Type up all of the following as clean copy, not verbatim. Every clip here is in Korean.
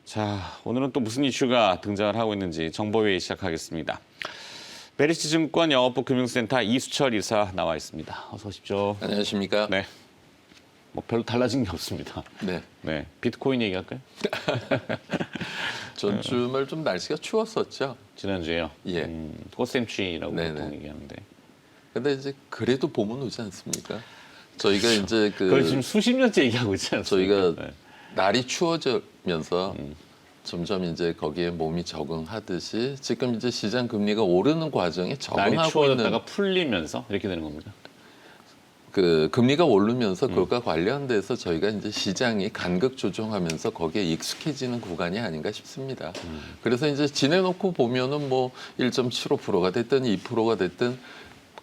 자, 오늘은 또 무슨 이슈가 등장을 하고 있는지 정보회의 시작하겠습니다. 메리츠증권 영업부 금융센터 이수철 이사 나와 있습니다. 어서 오십시오. 안녕하십니까? 네. 뭐 별로 달라진 게 없습니다. 네. 네. 비트코인 얘기할까요? 전주말 좀 날씨가 추웠었죠. 지난주에요. 예. 꽃샘추위라고 네네. 보통 얘기하는데. 근데 이제 그래도 봄은 오지 않습니까? 저희가 이제 그걸 지금 수십 년째 얘기하고 있지 않습니까? 저희가 네. 날이 추워지면서 점점 이제 거기에 몸이 적응하듯이 지금 이제 시장 금리가 오르는 과정에 날이 적응하고 추워졌다가 있는 풀리면서 이렇게 되는 겁니다. 그 금리가 오르면서 그것과 관련돼서 저희가 이제 시장이 간극 조정하면서 거기에 익숙해지는 구간이 아닌가 싶습니다. 그래서 이제 지내놓고 보면은 뭐 1.75%가 됐든 2%가 됐든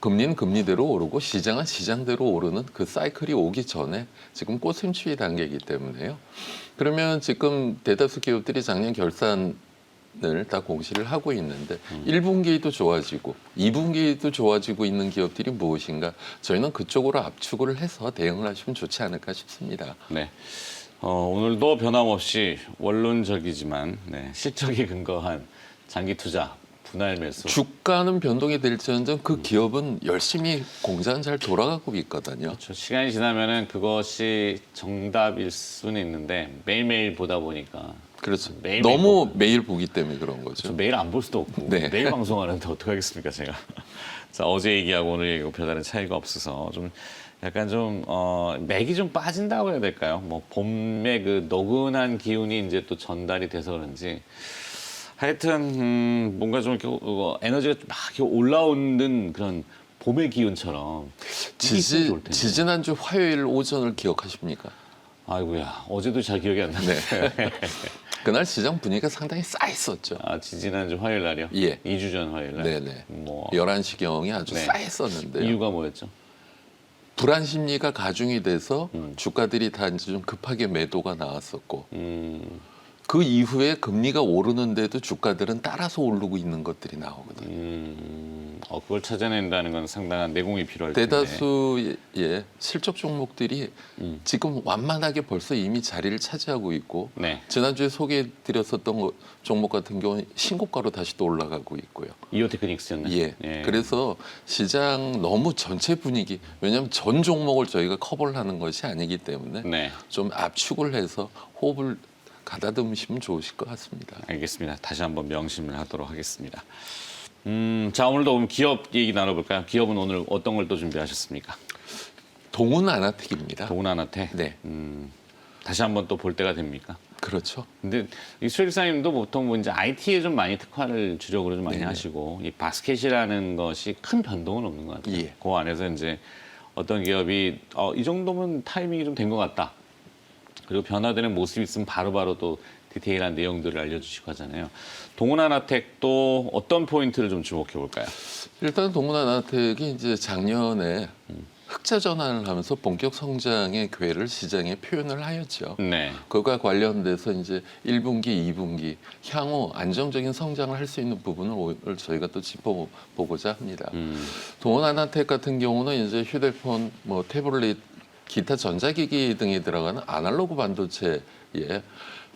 금리는 금리대로 오르고 시장은 시장대로 오르는 그 사이클이 오기 전에 지금 꽃샘추위 단계이기 때문에요. 그러면 지금 대다수 기업들이 작년 결산을 다 공시를 하고 있는데 1분기도 좋아지고 2분기도 좋아지고 있는 기업들이 무엇인가 저희는 그쪽으로 압축을 해서 대응을 하시면 좋지 않을까 싶습니다. 네. 오늘도 변함없이 원론적이지만 실적에 근거한 장기 투자, 분할 매수. 주가는 변동이 될지언정 그 기업은 열심히 공장은 잘 돌아가고 있거든요. 그렇죠. 시간이 지나면은 그것이 정답일 수는 있는데 매일매일 보다 보니까 그렇죠. 매일매일 너무 매일 보기 때문에 그런 거죠. 저 매일 안 볼 수도 없고 네. 매일 방송하는데 어떡하겠습니까 제가. 자, 어제 얘기하고 오늘 얘기하고 별다른 차이가 없어서 좀 약간 좀 맥이 좀 빠진다고 해야 될까요? 뭐 봄의 그 노근한 기운이 이제 또 전달이 돼서 그런지 하여튼 뭔가 좀 이렇게 에너지가 막 이렇게 올라오는 그런 봄의 기운처럼 이게 있으면 좋을 텐데. 지지난주 화요일 오전을 기억하십니까? 아이고야, 어제도 잘 기억이 안 나네. 네. 그날 시장 분위기가 상당히 싸했었죠. 아, 지난주 화요일 날이요? 예. 2주 전 화요일 날? 네네. 뭐 11시경이 아주 네. 싸했었는데요. 이유가 뭐였죠? 불안 심리가 가중이 돼서 주가들이 다 이제 좀 급하게 매도가 나왔었고 그 이후에 금리가 오르는데도 주가들은 따라서 오르고 있는 것들이 나오거든요. 그걸 찾아낸다는 건 상당한 내공이 필요할 텐데. 대다수의 실적 종목들이 지금 완만하게 벌써 이미 자리를 차지하고 있고 네. 지난주에 소개해드렸었던 종목 같은 경우는 신고가로 다시 또 올라가고 있고요. 이오테크닉스였나요? 예. 그래서 시장 너무 전체 분위기, 왜냐하면 전 종목을 저희가 커버를 하는 것이 아니기 때문에 네. 좀 압축을 해서 호흡을 가다듬으시면 좋으실 것 같습니다. 알겠습니다. 다시 한번 명심을 하도록 하겠습니다. 자, 오늘도 그럼 기업 얘기 나눠볼까요? 기업은 오늘 어떤 걸 또 준비하셨습니까? 동훈 아나텍입니다. 동훈아나텍. 네, 다시 한번 또 볼 때가 됩니까? 그렇죠. 근데 이수일 기사님도 보통 뭐 이제 IT에 좀 많이 특화를 주력으로 좀 많이 네네. 하시고 이 바스켓이라는 것이 큰 변동은 없는 것 같아요. 예. 그 안에서 이제 어떤 기업이 이 정도면 타이밍이 좀 된 것 같다. 그리고 변화되는 모습이 있으면 바로바로 또 디테일한 내용들을 알려주시고 하잖아요. 동훈아나텍도 어떤 포인트를 좀 주목해 볼까요? 일단 동훈 아나텍이 이제 작년에 흑자 전환을 하면서 본격 성장의 기회를 시장에 표현을 하였죠. 네. 그것과 관련돼서 이제 1분기, 2분기 향후 안정적인 성장을 할 수 있는 부분을 오늘 저희가 또 짚어보고자 합니다. 동원 아나텍 같은 경우는 이제 휴대폰, 뭐 태블릿, 기타 전자기기 등이 들어가는 아날로그 반도체의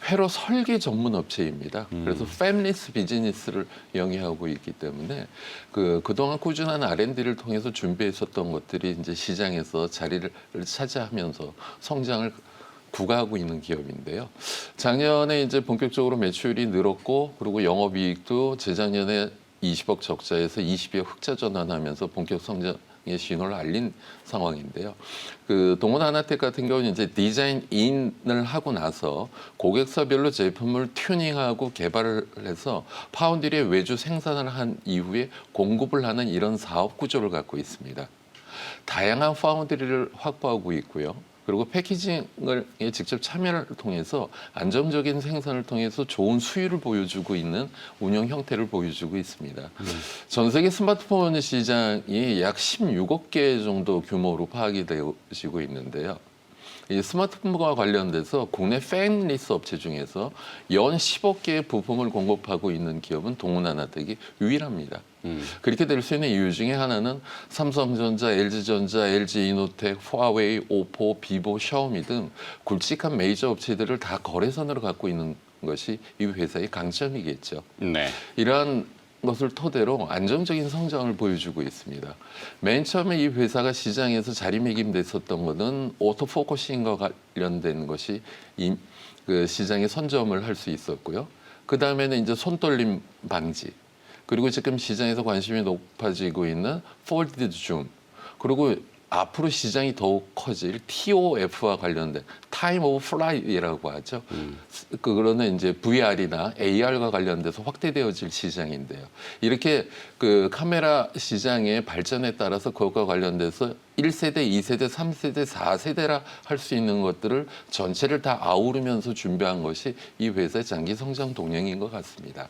회로 설계 전문 업체입니다. 그래서 팹리스 비즈니스를 영위하고 있기 때문에 그동안 꾸준한 R&D를 통해서 준비했었던 것들이 이제 시장에서 자리를 차지하면서 성장을 구가하고 있는 기업인데요. 작년에 이제 본격적으로 매출이 늘었고 그리고 영업이익도 재작년에 20억 적자에서 20억 흑자 전환하면서 본격 성장의 신호를 알린 상황인데요. 동원 아나텍 같은 경우는 이제 디자인인을 하고 나서 고객사별로 제품을 튜닝하고 개발을 해서 파운드리에 외주 생산을 한 이후에 공급을 하는 이런 사업 구조를 갖고 있습니다. 다양한 파운드리를 확보하고 있고요. 그리고 패키징을 직접 참여를 통해서 안정적인 생산을 통해서 좋은 수율을 보여주고 있는 운영 형태를 보여주고 있습니다. 전 세계 스마트폰 시장이 약 16억 개 정도 규모로 파악이 되어지고 있는데요. 이 스마트폰과 관련돼서 국내 팬리스 업체 중에서 연 10억 개의 부품을 공급하고 있는 기업은 동훈 아나텍이 유일합니다. 그렇게 될 수 있는 이유 중에 하나는 삼성전자, LG전자, LG이노텍, 화웨이, 오포, 비보, 샤오미 등 굵직한 메이저 업체들을 다 거래선으로 갖고 있는 것이 이 회사의 강점이겠죠. 네. 이러한 것을 토대로 안정적인 성장을 보여주고 있습니다. 맨 처음에 이 회사가 시장에서 자리매김됐었던 것은 오토포커싱과 관련된 것이 그 시장의 선점을 할 수 있었고요. 그 다음에는 이제 손떨림 방지, 그리고 지금 시장에서 관심이 높아지고 있는 폴디드 줌, 그리고 앞으로 시장이 더욱 커질 TOF와 관련된 타임 오브 플라이라고 하죠. 그거는 이제 VR이나 AR과 관련돼서 확대되어질 시장인데요. 이렇게 그 카메라 시장의 발전에 따라서 그것과 관련돼서 1세대, 2세대, 3세대, 4세대라 할 수 있는 것들을 전체를 다 아우르면서 준비한 것이 이 회사의 장기 성장 동력인 것 같습니다.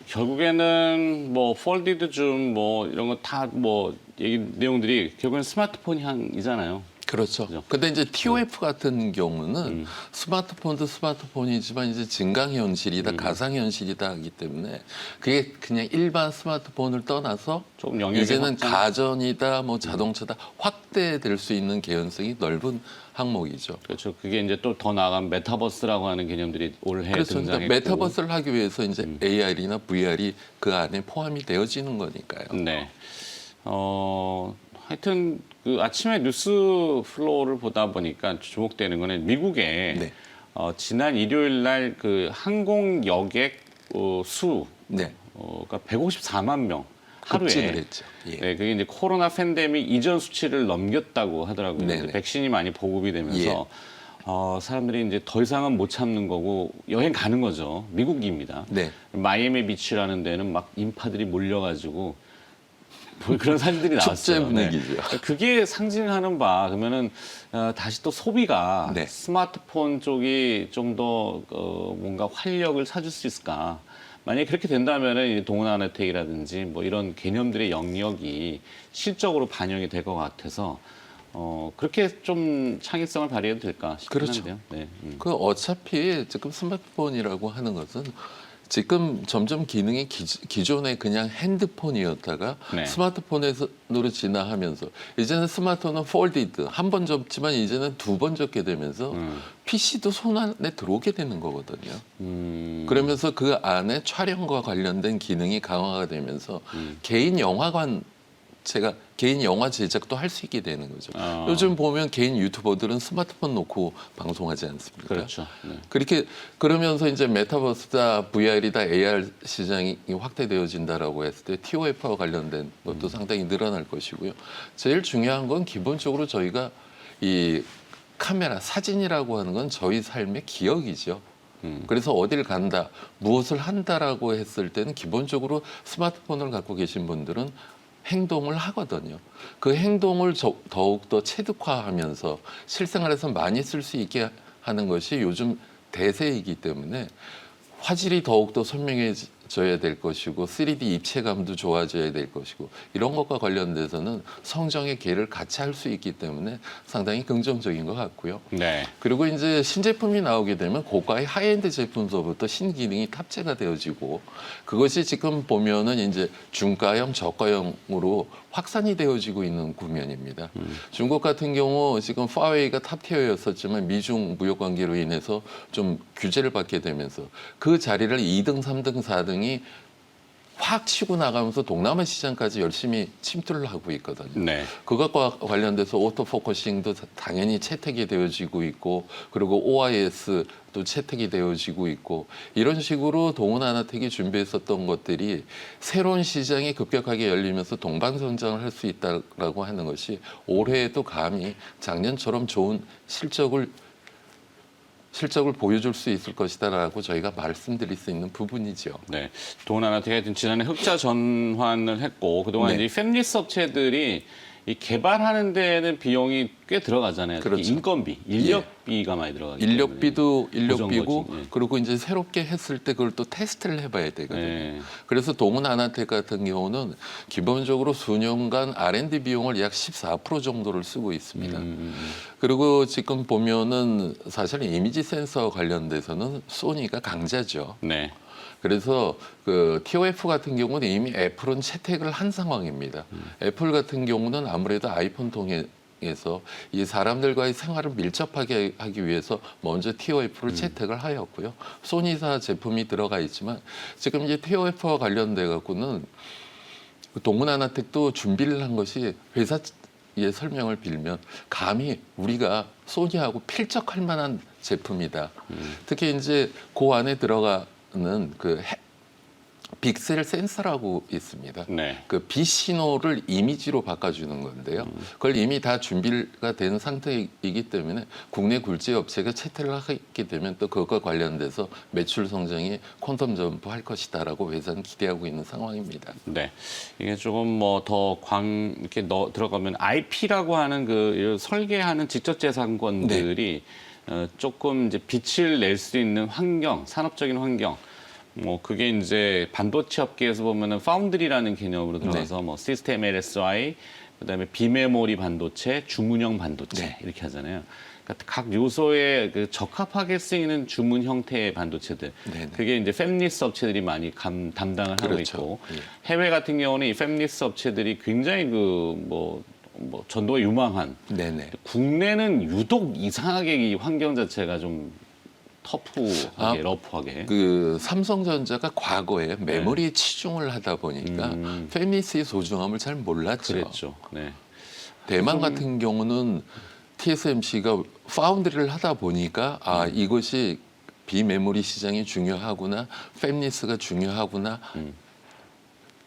결국에는 뭐 폴디드 줌 뭐 이런 거 다 뭐 얘기 내용들이 결국엔 스마트폰 향이잖아요. 그렇죠. 그죠? 근데 이제 TOF 같은 경우는 스마트폰도 스마트폰이지만 이제 증강현실이다, 가상현실이다 하기 때문에 그게 그냥 일반 스마트폰을 떠나서 조금 영역이 이제는 확장. 가전이다, 뭐 자동차다 확대될 수 있는 개연성이 넓은 항목이죠. 그렇죠. 그게 이제 또 더 나아간 메타버스라고 하는 개념들이 올해 그래서 그러니까 등장했고. 메타버스를 하기 위해서 이제 AR이나 VR이 그 안에 포함이 되어지는 거니까요. 네. 하여튼 그 아침에 뉴스 플로우를 보다 보니까 주목되는 거는 미국에 네. 지난 일요일 날 그 항공 여객 수가 네, 154만 명 하루에. 급증을 했죠. 예. 네, 그게 이제 코로나 팬데믹 이전 수치를 넘겼다고 하더라고요. 네네. 이제 백신이 많이 보급이 되면서 사람들이 이제 더 이상은 못 참는 거고 여행 가는 거죠. 미국입니다. 네. 마이애미 비치라는 데는 막 인파들이 몰려가지고 뭐 그런 사진들이 나왔어요. 축제 분위기죠. 네. 그게 상징하는 바 그러면은 다시 또 소비가 네. 스마트폰 쪽이 좀 더 뭔가 활력을 찾을 수 있을까? 만약에 그렇게 된다면은 동원아나텍이라든지 뭐 이런 개념들의 영역이 실적으로 반영이 될 것 같아서 그렇게 좀 창의성을 발휘해도 될까 싶긴 그렇죠. 한데요. 네. 그 어차피 지금 스마트폰이라고 하는 것은 지금 점점 기능이 기존에 그냥 핸드폰이었다가 네. 스마트폰으로 진화하면서 이제는 스마트폰은 폴디드 한 번 접지만 이제는 두 번 접게 되면서 PC도 손 안에 들어오게 되는 거거든요. 그러면서 그 안에 촬영과 관련된 기능이 강화가 되면서 개인 영화관 개인 영화 제작도 할 수 있게 되는 거죠. 요즘 보면 개인 유튜버들은 스마트폰 놓고 방송하지 않습니까? 그렇죠. 네. 그렇게 그러면서 이제 메타버스다, VR이다, AR 시장이 확대되어진다라고 했을 때 TOF와 관련된 것도 상당히 늘어날 것이고요. 제일 중요한 건 기본적으로 저희가 이 카메라, 사진이라고 하는 건 저희 삶의 기억이죠. 그래서 어딜 간다, 무엇을 한다라고 했을 때는 기본적으로 스마트폰을 갖고 계신 분들은 행동을 하거든요. 그 행동을 더욱더 체득화하면서 실생활에서 많이 쓸 수 있게 하는 것이 요즘 대세이기 때문에 화질이 더욱더 선명해져야 될 것이고 3D 입체감도 좋아져야 될 것이고 이런 것과 관련돼서는 성장의 기회를 같이 할 수 있기 때문에 상당히 긍정적인 것 같고요. 네. 그리고 이제 신제품이 나오게 되면 고가의 하이엔드 제품서부터 신기능이 탑재가 되어지고 그것이 지금 보면은 이제 중가형, 저가형으로 확산이 되어지고 있는 국면입니다. 중국 같은 경우 지금 파웨이가 탑티어였었지만 미중 무역 관계로 인해서 좀 규제를 받게 되면서 그 자리를 2등, 3등, 4등이 확 치고 나가면서 동남아 시장까지 열심히 침투를 하고 있거든요. 네. 그것과 관련돼서 오토포커싱도 당연히 채택이 되어지고 있고 그리고 OIS도 채택이 되어지고 있고 이런 식으로 동원아나텍이 준비했었던 것들이 새로운 시장이 급격하게 열리면서 동반성장을 할 수 있다라고 하는 것이 올해에도 감히 작년처럼 좋은 실적을 보여줄 수 있을 것이다라고 저희가 말씀드릴 수 있는 부분이죠. 네. 동원아나텍이 지난해 흑자 전환을 했고 그동안 네. 이 팹리스 업체들이 이 개발하는 데는 비용이 꽤 들어가잖아요. 특히 그렇죠. 인건비, 인력비가 많이 들어가기 때문에. 인력비도 인력비고 고정거진, 예. 그리고 이제 새롭게 했을 때 그걸 또 테스트를 해봐야 되거든요. 네. 그래서 동원아나텍 같은 경우는 기본적으로 수년간 R&D 비용을 약 14% 정도를 쓰고 있습니다. 그리고 지금 보면은 사실 이미지 센서 관련돼서는 소니가 강자죠. 네. 그래서 그 TOF 같은 경우는 이미 애플은 채택을 한 상황입니다. 애플 같은 경우는 아무래도 아이폰 통해 시장에서 이 사람들과의 생활을 밀접하게 하기 위해서 먼저 TOF를 채택을 하였고요. 소니사 제품이 들어가 있지만 지금 이제 TOF와 관련돼 갖고는 동문하나텍도 준비를 한 것이 회사의 설명을 빌면 감히 우리가 소니하고 필적할 만한 제품이다. 특히 이제 그 안에 들어가는 그 빅셀 센서라고 있습니다. 네. 그 빛 신호를 이미지로 바꿔주는 건데요. 그걸 이미 다 준비가 된 상태이기 때문에 국내 굴지 업체가 채택을 하게 되면 또 그것과 관련돼서 매출 성장이 퀀텀 점프할 것이다라고 회사는 기대하고 있는 상황입니다. 네. 이게 조금 뭐 더 이렇게 들어가면 IP라고 하는 그 설계하는 지적재산권들이 조금 이제 빛을 낼 수 있는 환경, 산업적인 환경, 뭐 그게 이제 반도체 업계에서 보면은 파운드리라는 개념으로 들어가서 뭐 시스템 LSI, 그다음에 비메모리 반도체, 주문형 반도체 이렇게 하잖아요. 그러니까 각 요소에 그 적합하게 쓰이는 주문 형태의 반도체들. 그게 이제 팹리스 업체들이 많이 담당을 하고 있고, 해외 같은 경우는 이 팹리스 업체들이 굉장히 뭐 전도가 유망한. 국내는 유독 이상하게 이 환경 자체가 좀 터프하게, 러프하게. 그 삼성전자가 과거에 메모리에 치중을 하다 보니까 팹리스의 소중함을 잘 몰랐죠. 그랬죠. 네. 대만 같은 경우는 TSMC가 파운드리를 하다 보니까 이것이 비메모리 시장이 중요하구나, 팹리스가 중요하구나.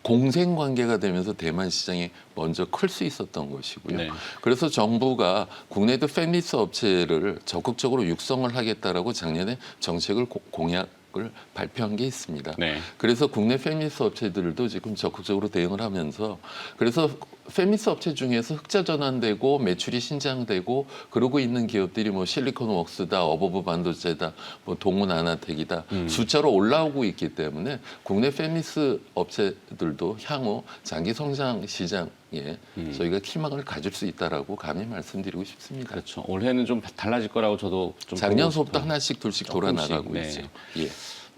공생 관계가 되면서 대만 시장이 먼저 클 수 있었던 것이고요. 그래서 정부가 국내도 팹리스 업체를 적극적으로 육성을 하겠다라고 작년에 정책을 공약을 발표한 게 있습니다. 그래서 국내 팹리스 업체들도 지금 적극적으로 대응을 하면서 그래서 팹리스 업체 중에서 흑자 전환되고 매출이 신장되고 그러고 있는 기업들이 뭐 실리콘웍스다, 어버브 반도체다, 뭐 동문아나텍이다 숫자로 올라오고 있기 때문에 국내 팹리스 업체들도 향후 장기 성장 시장에 저희가 희망을 가질 수 있다라고 감히 말씀드리고 싶습니다. 그렇죠. 올해는 좀 달라질 거라고 저도 좀 작년서부터 하나씩 둘씩 돌아나가고 있어요.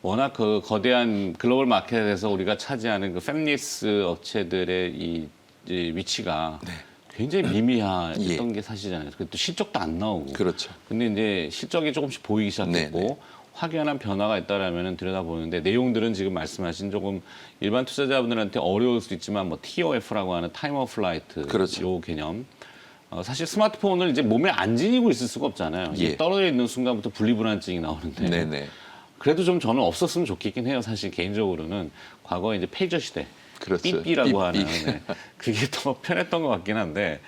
워낙 그 거대한 글로벌 마켓에서 우리가 차지하는 그 팹리스 업체들의 이 위치가 굉장히 미미했던 게 사실이잖아요. 또 실적도 안 나오고. 근데 이제 실적이 조금씩 보이기 시작했고 확연한 변화가 있다라면 들여다보는데 내용들은 지금 말씀하신 조금 일반 투자자분들한테 어려울 수 있지만 뭐 TOF라고 하는 타임 오브 플라이트 요 개념. 사실 스마트폰을 이제 몸에 안 지니고 있을 수가 없잖아요. 떨어져 있는 순간부터 분리불안증이 나오는데. 그래도 좀 저는 없었으면 좋겠긴 해요. 사실 개인적으로는 과거에 이제 페이저 시대. 삐삐라고 하는 그게 더 편했던 것 같긴 한데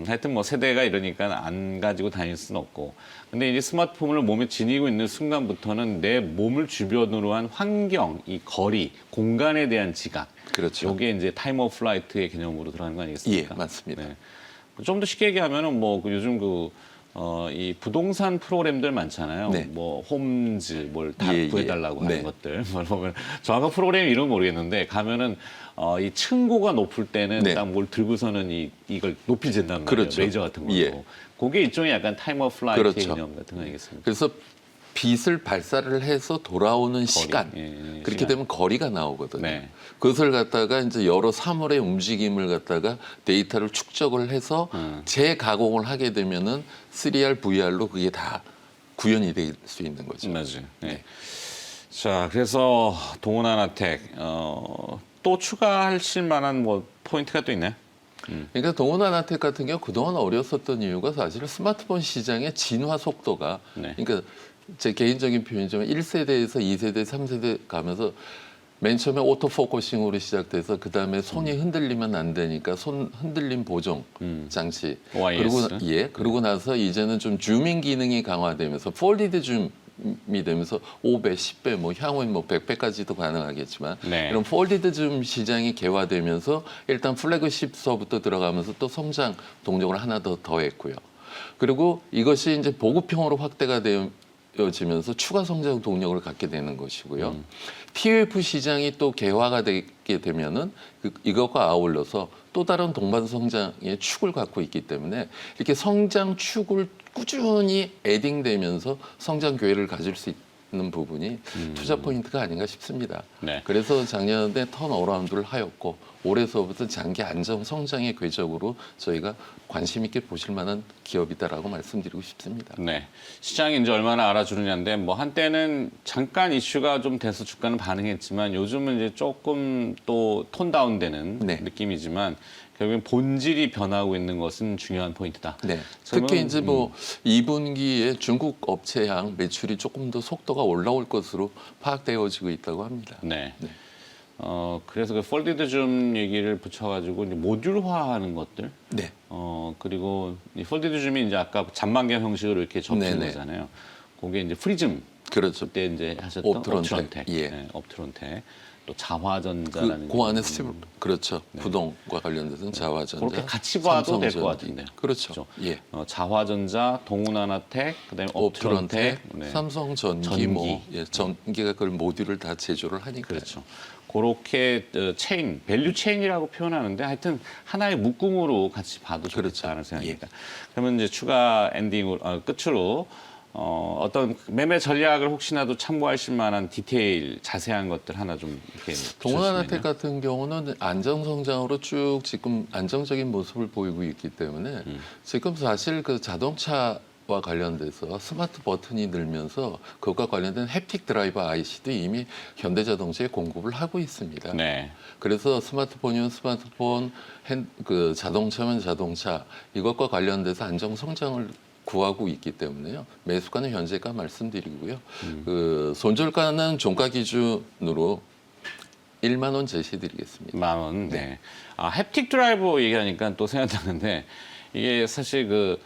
하여튼 뭐 세대가 이러니까 안 가지고 다닐 수는 없고 근데 이제 스마트폰을 몸에 지니고 있는 순간부터는 내 몸을 주변으로 한 환경, 이 거리, 공간에 대한 지각 이게 이제 타임 오브 플라이트의 개념으로 들어가는 거 아니겠습니까? 맞습니다. 좀 더 쉽게 얘기하면은 뭐 요즘 이 부동산 프로그램들 많잖아요. 뭐 홈즈 뭘 다 구해달라고 하는 것들. 뭘 보면 정확한 프로그램 이름 모르겠는데 가면은 이 층고가 높을 때는 딱 뭘 들고서는 이걸 높이 잰단 말이에요. 레이저 같은 걸로. 그게 일종의 약간 타임 오브 플라이트의 개념 같은 거 아니겠습니까? 그래서 빛을 발사를 해서 돌아오는 시간 그렇게 되면 거리가 나오거든요. 그것을 갖다가 이제 여러 사물의 움직임을 갖다가 데이터를 축적을 해서 재가공을 하게 되면은 3R, VR로 그게 다 구현이 될 수 있는 거죠. 맞아요. 자, 그래서 동원하나텍 또 추가하실 만한 뭐 포인트가 또 있나요? 그러니까 동원하나텍 같은 경우 그동안 어려웠었던 이유가 사실은 스마트폰 시장의 진화 속도가 그러니까 제 개인적인 표현이지만 1세대에서 2세대, 3세대 가면서 맨 처음에 오토포커싱으로 시작돼서 그다음에 손이 흔들리면 안 되니까 손 흔들림 보정 장치 그러고 나서 이제는 좀 줌인 기능이 강화되면서 폴리드 줌이 되면서 5배, 10배, 뭐 향후엔 뭐 100배까지도 가능하겠지만 이런 폴리드 줌 시장이 개화되면서 일단 플래그십서부터 들어가면서 또 성장 동력을 하나 더 더했고요. 그리고 이것이 이제 보급형으로 확대가 되어지면서 추가 성장 동력을 갖게 되는 것이고요. TOF 시장이 또 개화가 되게 되면은 이것과 아울러서 또 다른 동반 성장의 축을 갖고 있기 때문에 이렇게 성장 축을 꾸준히 에딩되면서 성장 기회를 가질 수 있는 부분이 투자 포인트가 아닌가 싶습니다. 네. 그래서 작년에 턴어라운드를 하였고 올해서부터 장기 안정 성장의 궤적으로 저희가 관심 있게 보실 만한 기업이다라고 말씀드리고 싶습니다. 네. 시장이 이제 얼마나 알아주느냐인데 뭐 한때는 잠깐 이슈가 좀 돼서 주가는 반응했지만 요즘은 이제 조금 또 톤 다운되는 네. 느낌이지만 결국엔 본질이 변하고 있는 것은 중요한 포인트다. 네. 저는, 특히 이제 뭐 2분기에 중국 업체향 매출이 조금 더 속도가 올라올 것으로 파악되어지고 있다고 합니다. 네. 네. 그래서 그 폴디드 줌 얘기를 붙여가지고 이제 모듈화하는 것들. 네. 그리고 이 폴디드 줌이 이제 아까 잔망경 형식으로 이렇게 접힌 네네. 거잖아요. 그게 이제 프리즘. 그렇죠. 그때 이제 하셨던 옵트론텍. 옵트론텍. 예. 네, 옵트론텍. 또 자화전자라는 그 안에 스티브 그렇죠. 부동과 관련돼서는 자화전자. 그렇게 같이 봐도 될 것 삼성전기. 같은데요. 그렇죠. 그렇죠? 예. 자화전자, 동훈하나텍, 그다음에 옵트론텍, 옵트론텍, 삼성전기 전기. 뭐 예, 전기가 그걸 모듈을 다 제조를 하니까. 그렇죠. 그렇게 체인, 밸류 체인이라고 표현하는데 하여튼 하나의 묶음으로 같이 봐도 좋겠다는 그렇죠. 생각입니다. 그러면 이제 추가 엔딩으로 끝으로 어떤 매매 전략을 혹시나도 참고하실 만한 디테일, 자세한 것들 하나 좀 이렇게 동원아나텍 주시면요. 같은 경우는 안정 성장으로 쭉 지금 안정적인 모습을 보이고 있기 때문에 지금 사실 그 자동차와 관련돼서 스마트 버튼이 늘면서 그것과 관련된 햅틱 드라이버 IC도 이미 현대자동차에 공급을 하고 있습니다. 네. 그래서 스마트폰이면 스마트폰, 그 자동차면 자동차 이것과 관련돼서 안정 성장을 구하고 있기 때문에요. 매수가는 현재가 말씀드리고요. 그 손절가는 종가 기준으로 1만 원 제시드리겠습니다. 10,000원. 네. 햅틱 드라이버 얘기하니까 또 생각나는데 이게 사실 그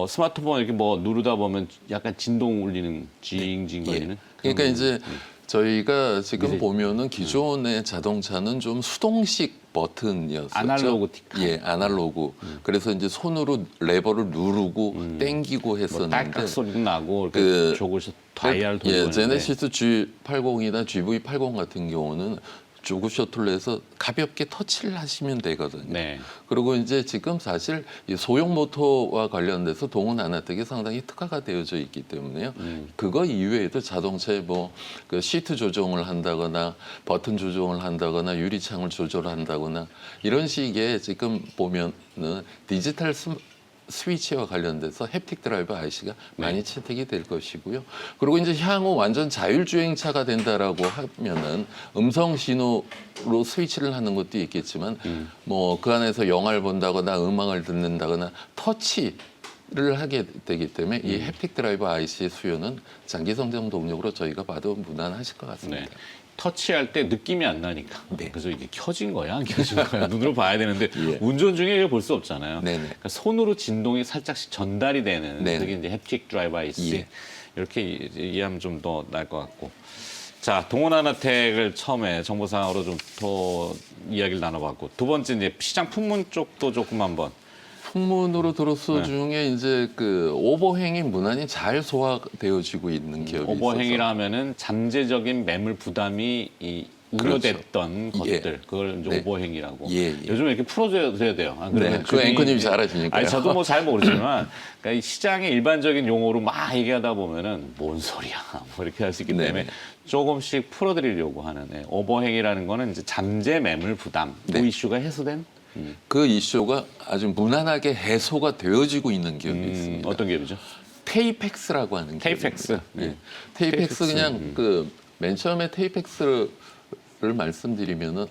스마트폰 이렇게 뭐 누르다 보면 약간 진동 울리는 징징 거리는. 그러니까 이제 저희가 지금 미세- 보면은 기존의 자동차는 좀 수동식 버튼이었었죠. 아날로그틱한. 예, 아날로그. 그래서 이제 손으로 레버를 누르고 땡기고 뭐 했었는데 딸깍 소리도 나고 이렇게 그 조그서 다이아를 돌리고 예, 있는데. 제네시스 G80이나 GV80 같은 경우는 조그 셔틀로 해서 가볍게 터치를 하시면 되거든요. 네. 그리고 이제 지금 사실 이 소형 모터와 관련돼서 동원 아나텍이 상당히 특화가 되어져 있기 때문에요. 그거 이외에도 자동차에 뭐 그 시트 조정을 한다거나 버튼 조정을 한다거나 유리창을 조절한다거나 이런 식의 지금 보면은 디지털 스위치와 관련돼서 햅틱 드라이버 IC가 많이 채택이 될 것이고요. 그리고 이제 향후 완전 자율주행차가 된다라고 하면은 음성 신호로 스위치를 하는 것도 있겠지만 뭐 그 안에서 영화를 본다거나 음악을 듣는다거나 터치를 하게 되기 때문에 이 햅틱 드라이버 IC의 수요는 장기 성장 동력으로 저희가 봐도 무난하실 것 같습니다. 네. 터치할 때 느낌이 안 나니까. 네. 그래서 이게 켜진 거야, 안 켜진 거야. 눈으로 봐야 되는데 예. 운전 중에 이걸 볼 수 없잖아요. 네네. 그러니까 손으로 진동이 살짝씩 전달이 되는 네네. 그게 이제 햅틱 드라이버 IC. 예. 이렇게 이해하면 좀 더 나을 것 같고. 자, 동원아나텍을 처음에 정보상으로 좀 더 이야기를 나눠봤고 두 번째 이제 시장 풍문 쪽도 조금 한번. 풍문으로 들었어 네. 중에 이제 그 오버행이 무난히 잘 소화되어지고 있는 기업이 오버행이라 있어서 하면은 잠재적인 매물 부담이 우려됐던 그렇죠. 예. 것들 그걸 이제 네. 오버행이라고 예, 예. 요즘 이렇게 풀어줘야 돼요. 안 네, 그러면 그 주민이- 앵커님이 잘 아시니까요. 아니 저도 뭐 잘 모르지만 그러니까 이 시장의 일반적인 용어로 막 얘기하다 보면은 뭔 소리야 뭐 이렇게 할 수 있기 네. 때문에 조금씩 풀어드리려고 하는 오버행이라는 거는 이제 잠재 매물 부담 네. 그 이슈가 해소된 그 이슈가 아주 무난하게 해소가 되어지고 있는 기업이 있습니다. 어떤 기업이죠? 테이펙스라고 하는 테이펙스. 기업입니다. 예. 네. 테이펙스 테이펙스. 그냥 그 맨 처음에 테이펙스를 말씀드리면은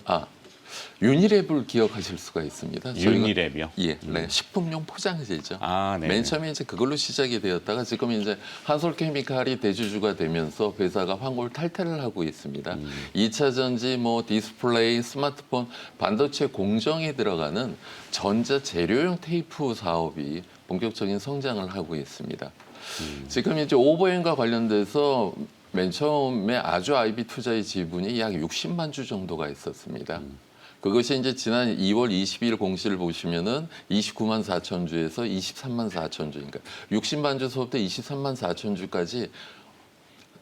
유니랩을 기억하실 수가 있습니다. 저희가- 유니랩이요? 예, 네, 식품용 포장재죠. 아, 네. 맨 처음에 이제 그걸로 시작이 되었다가 지금 이제 한솔케미칼이 대주주가 되면서 회사가 환골 탈퇴를 하고 있습니다. 2차 전지, 뭐 디스플레이, 스마트폰, 반도체 공정에 들어가는 전자 재료용 테이프 사업이 본격적인 성장을 하고 있습니다. 지금 이제 오버행과 관련돼서 맨 처음에 아주 IB 투자의 지분이 약 60만 주 정도가 있었습니다. 그것이 이제 지난 2월 20일 공시를 보시면은 29만 4천 주에서 23만 4천 주, 그러니까 60만 주서부터 23만 4천 주까지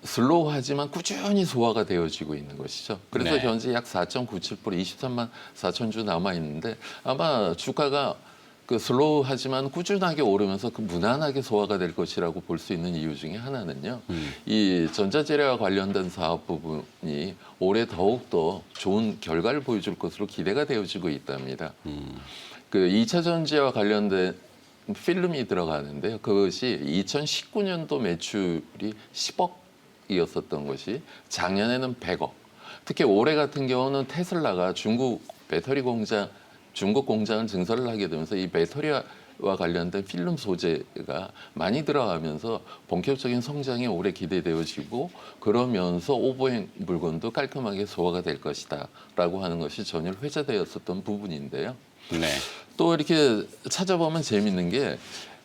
슬로우하지만 꾸준히 소화가 되어지고 있는 것이죠. 그래서 네. 현재 약 4.97% 23만 4천 주 남아 있는데 아마 주가가 그 슬로우하지만 꾸준하게 오르면서 그 무난하게 소화가 될 것이라고 볼 수 있는 이유 중에 하나는요. 이 전자재료와 관련된 사업 부분이 올해 더욱더 좋은 결과를 보여줄 것으로 기대가 되어지고 있답니다. 그 2차 전지와 관련된 필름이 들어가는데요. 그것이 2019년도 매출이 10억이었었던 것이 작년에는 100억. 특히 올해 같은 경우는 테슬라가 중국 배터리 공장 중국 공장을 증설을 하게 되면서 이 배터리와 관련된 필름 소재가 많이 들어가면서 본격적인 성장이 올해 기대되어지고 그러면서 오버행 물건도 깔끔하게 소화가 될 것이다라고 하는 것이 전일 회자되었었던 부분인데요. 네. 또 이렇게 찾아보면 재밌는 게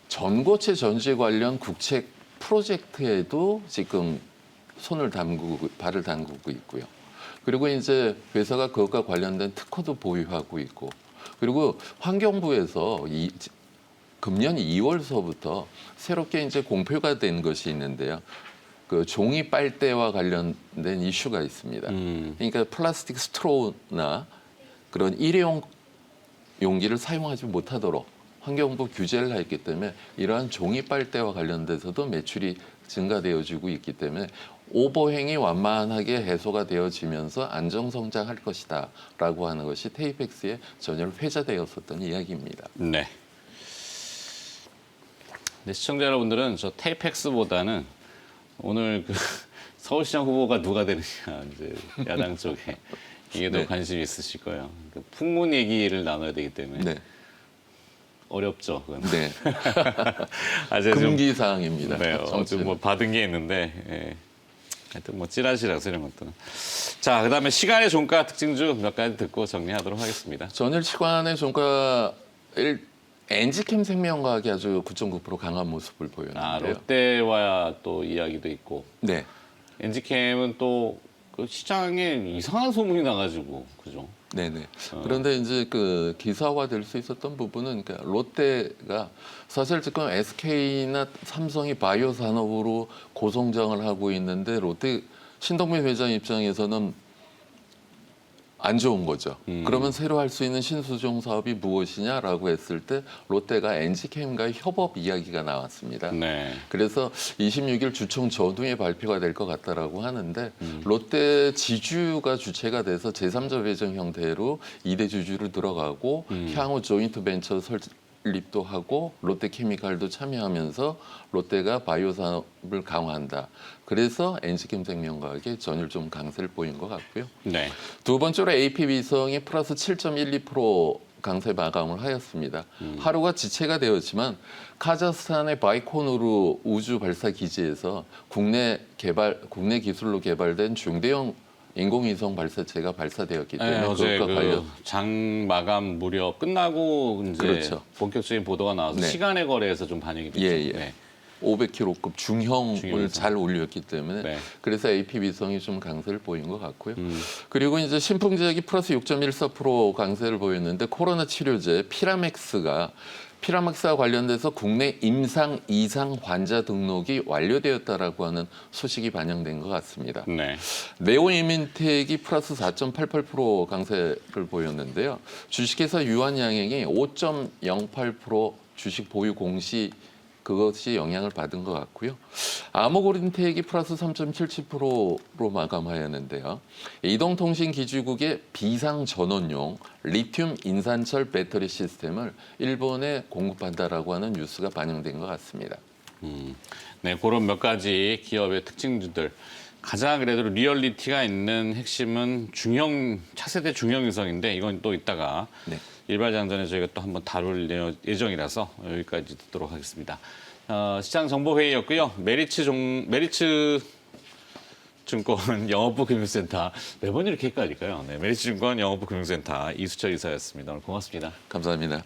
전고체 전지 관련 국책 프로젝트에도 지금 발을 담그고 있고요. 그리고 이제 회사가 그것과 관련된 특허도 보유하고 있고 그리고 환경부에서 금년 2월서부터 새롭게 이제 공표가 된 것이 있는데요. 그 종이 빨대와 관련된 이슈가 있습니다. 그러니까 플라스틱 스트로우나 그런 일회용 용기를 사용하지 못하도록 환경부 규제를 했기 때문에 이러한 종이 빨대와 관련돼서도 매출이 증가되어지고 있기 때문에 오버행이 완만하게 해소가 되어지면서 안정성장할 것이다라고 하는 것이 테이펙스의 전혀 회자되었었던 이야기입니다. 네. 네, 시청자 여러분들은 저 테이펙스보다는 오늘 그 서울시장 후보가 누가 되느냐 이제 야당 쪽에 이게 더 네. 관심이 있으실 거예요. 그 풍문 얘기를 나눠야 되기 때문에 네, 어렵죠. 그건. 네. 아직 좀 금기 사항입니다. 네, 어좀 뭐 받은 게 있는데 예. 하여튼 뭐 찌라시라서 이런 것들은. 자, 그다음에 시간의 종가 특징주 몇 가지 듣고 정리하도록 하겠습니다. 전일 시간의 종가 엔지캠 생명과학이 아주 9.9% 강한 모습을 보였는데요. 아, 롯데와 또 이야기도 있고. 네. 엔지캠은 또 그 시장에 이상한 소문이 나가지고 그죠? 네네. 그런데 이제 그 기사화 될 수 있었던 부분은 그러니까 롯데가 사실 지금 SK나 삼성이 바이오 산업으로 고성장을 하고 있는데 롯데 신동민 회장 입장에서는 안 좋은 거죠. 그러면 새로 할 수 있는 신수종 사업이 무엇이냐라고 했을 때 롯데가 엔지캠과의 협업 이야기가 나왔습니다. 네. 그래서 26일 주총 전후에 발표가 될 것 같다라고 하는데 롯데 지주가 주체가 돼서 제3자 배정 형태로 2대 주주로 들어가고 향후 조인트 벤처 설립도 하고 롯데케미칼도 참여하면서 롯데가 바이오 산업을 강화한다. 그래서 엔지캠 생명과학에 전일 좀 강세를 보인 것 같고요. 네. 두 번째로 AP위성이 플러스 7.12% 강세 마감을 하였습니다. 하루가 지체가 되었지만 카자흐스탄의 바이코누르 우주 발사 기지에서 국내 기술로 개발된 중대형 인공위성 발사체가 발사되었기 때문에 네, 어제 그것과 관련 장 마감 무렵 끝나고 이제 그렇죠. 본격적인 보도가 나와서 네. 시간의 거래에서 좀 반영이 됐죠. 예, 예. 네. 500kg급 중형을 중형위성. 잘 올렸기 때문에 네. 그래서 AP위성이 좀 강세를 보인 것 같고요. 그리고 이제 신풍제약이 플러스 6.14% 강세를 보였는데 코로나 치료제 피라맥스와 관련돼서 국내 임상 이상 환자 등록이 완료되었다라고 하는 소식이 반영된 것 같습니다. 네. 네오이민텍이 플러스 4.88% 강세를 보였는데요. 주식회사 유한양행이 5.08% 주식 보유 공시 그것이 영향을 받은 것 같고요. 아모그린텍이 플러스 3.77%로 마감하였는데요. 이동통신기지국의 비상 전원용 리튬 인산철 배터리 시스템을 일본에 공급한다라고 하는 뉴스가 반영된 것 같습니다. 네, 그런 몇 가지 기업의 특징들. 가장 그래도 리얼리티가 있는 핵심은 차세대 중형위성인데 이건 또 이따가 네. 일발장전에 저희가 또 한번 다룰 예정이라서 여기까지 듣도록 하겠습니다. 시장 정보회의였고요. 메리츠 증권 영업부 금융센터 매번 이렇게 헷갈릴까요? 네, 메리츠 증권 영업부 금융센터 이수철 이사였습니다. 오늘 고맙습니다. 감사합니다.